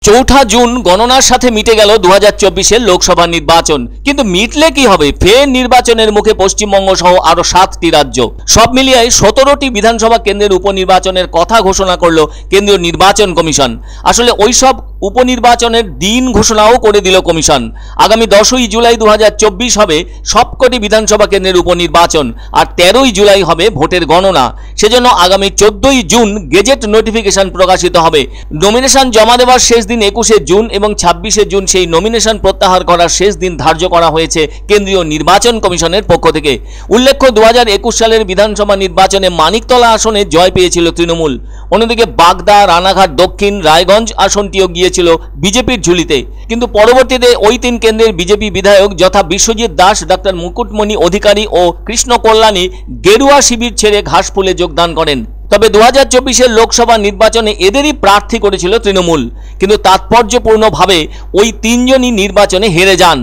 चौथा जून गणनार साथे मिटे गेल 2024 लोकसभा निर्वाचन किन्तु मिटले कि हबे फेर निर्वाचनेर मुखे पश्चिमबंग सह आरो 7टी राज्य सब मिलिए 17टी विधानसभा केंद्रेर उपनिर्वाचनेर कथा घोषणा करलो केंद्रीय निर्वाचन कमिशन। आसले ओई सब उपनिर्वाचनेर दिन घोषणाओ करे दिल कमिशन। आगामी 10 जुलाई 2024 हबे सबकटी विधानसभा केंद्रेर उपनिर्वाचन और 13 जुलाई हबे भोटेर गणना। सेजন্য आगामी 14 जून गेजेट नोटिफिकेशन प्रकाशित हबे। नमिनेशन जमा देवार शेष दिन 21 जून और 26 जून सेई नमिनेशन प्रत्याहार करार शेष दिन धार्य करा हयेछे केंद्रीय निर्वाचन कमिशनेर पक्ष थेके। उल्लेख्य 2021 सालेर विधानसभा निर्वाचने मानिकतला आसने जय पेयेछिल तृणमूल। अन्यदिके बागदा, रानाघाट दक्षिण, रायगंज आसनटिও গিয়েছিল বিজেপির ঝুলিতে। কিন্তু পরবর্তীতে ওই তিন কেন্দ্রের বিজেপি বিধায়ক যথা বিশ্বজিৎ দাস, ডাক্তার মুকুটমণি অধিকারী ও কৃষ্ণ কল্যাণী গেরুয়া শিবির ছেড়ে ঘাসফুলে যোগদান করেন। তবে 2024 লোকসভা নির্বাচনে এদেরই প্রার্থী করেছিল তৃণমূল, কিন্তু তাৎপর্যপূর্ণভাবে ওই তিনজনই নির্বাচনে হেরে যান।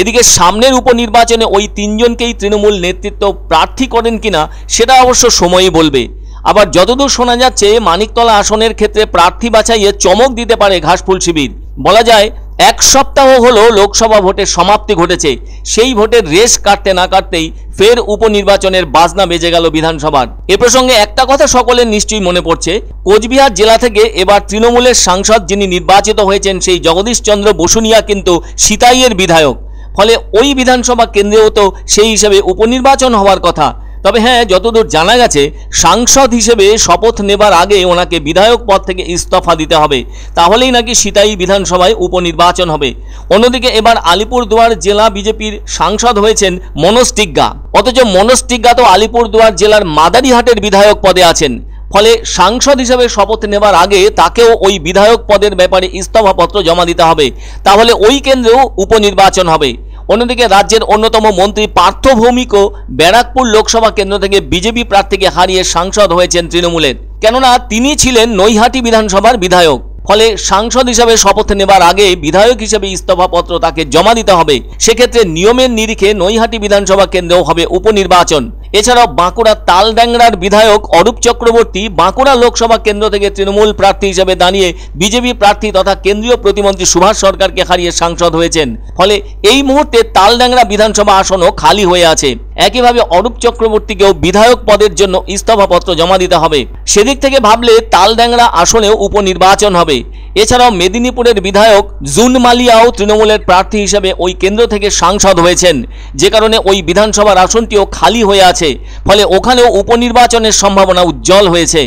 এদিকে সামনের উপনির্বাচনে ওই তিনজনকেই তৃণমূল নেতৃত্ব প্রার্থী করেন কিনা সেটা অবশ্য সময়ই বলবে। আবার যতদূর শোনা যাচ্ছে মানিকতলা আসনের ক্ষেত্রে প্রার্থী বাছাইয়ে চমক দিতে পারে ঘাসফুল শিবির। বলা যায় এক সপ্তাহ হলো লোকসভা ভোটের সমাপ্তি ঘটেছে, সেই ভোটের রেস কাটতে না কাটতেই ফের উপনির্বাচনের বাজনা বেজে গেল বিধানসভার। এ প্রসঙ্গে একটা কথা সকলের নিশ্চয়ই মনে পড়ছে, কোচবিহার জেলা থেকে এবার তৃণমূলের সাংসদ যিনি নির্বাচিত হয়েছেন সেই জগদীশ চন্দ্র বসুনিয়া কিন্তু সিতাইয়ের বিধায়ক। ফলে ওই বিধানসভা কেন্দ্রেও তো সেই হিসেবে উপনির্বাচন হওয়ার কথা। তবে হ্যাঁ, যতদূর জানা গেছে সাংসদ হিসেবে শপথ নেবার আগে ওনাকে বিধায়ক পদ থেকে ইস্তফা দিতে হবে, তাহলেই নাকি সিতাই বিধানসভায় উপনির্বাচন হবে। অন্যদিকে এবার আলিপুরদুয়ার জেলা বিজেপির সাংসদ হয়েছেন মনোজ টিগ্গা, অথচ মনোজ টিগ্গা তো আলিপুরদুয়ার জেলার মাদারিহাটের বিধায়ক পদে আছেন। ফলে সাংসদ হিসেবে শপথ নেবার আগে তাকেও ওই বিধায়ক পদের ব্যাপারে ইস্তফাপত্র জমা দিতে হবে, তাহলে ওই কেন্দ্রেও উপনির্বাচন হবে। অন্যদিকে রাজ্যের অন্যতম মন্ত্রী পার্থ ভৌমিকও ব্যারাকপুর লোকসভা কেন্দ্র থেকে বিজেপি প্রার্থীকে হারিয়ে সাংসদ হয়েছেন তৃণমূলের, কেননা তিনি ছিলেন নৈহাটি বিধানসভার বিধায়ক। ফলে সাংসদ হিসেবে শপথ নেবার আগে বিধায়ক হিসেবে ইস্তফাপত্র তাকে জমা দিতে হবে। সেক্ষেত্রে নিয়মের নিরিখে নৈহাটি বিধানসভা কেন্দ্রেও হবে উপনির্বাচন। এছাড়াও বাঁকুড়া তালড্যাংরার বিধায়ক অরূপ চক্রবর্তী বাঁকুড়া লোকসভা কেন্দ্র থেকে তৃণমূল প্রার্থী হিসেবে দাঁড়িয়ে বিজেপি প্রার্থী তথা কেন্দ্রীয় প্রতিমন্ত্রী সুভাষ সরকারকে হারিয়ে সাংসদ হয়েছেন। ফলে এই মুহূর্তে তালড্যাংরা বিধানসভা আসনও খালি হয়ে আছে। একইভাবে অরূপ চক্রবর্তীকেও বিধায়ক পদের জন্য ইস্তফাপত্র জমা দিতে হবে। সেদিক থেকে ভাবলে তালড্যাংরা আসনেও উপনির্বাচন হবে। এছাড়াও মেদিনীপুরের বিধায়ক জুন মালিয়াও তৃণমূলের প্রার্থী হিসেবে ওই কেন্দ্র থেকে সাংসদ হয়েছেন, যে কারণে ওই বিধানসভার আসনটিও খালি হয়ে আছে। ফলে ওখানেও উপনির্বাচনের সম্ভাবনা উজ্জ্বল হয়েছে।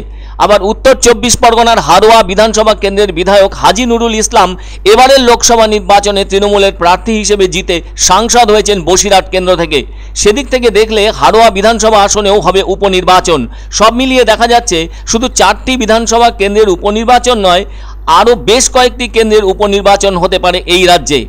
আবার উত্তর 24 পরগনার হারোয়া বিধানসভা কেন্দ্রের বিধায়ক হাজি নুরুল ইসলাম এবারের লোকসভা নির্বাচনে তৃণমূলের প্রার্থী হিসেবে জিতে সাংসদ হয়েছেন বসিরহাট কেন্দ্র থেকে। সেদিক থেকে দেখলে হারোয়া বিধানসভা আসনেও হবে উপনির্বাচন। সব মিলিয়ে দেখা যাচ্ছে শুধু 4টি বিধানসভা কেন্দ্রের উপনির্বাচন নয়, আরও বেশ কয়েকটি কেন্দ্রের উপনির্বাচন হতে পারে এই রাজ্যে।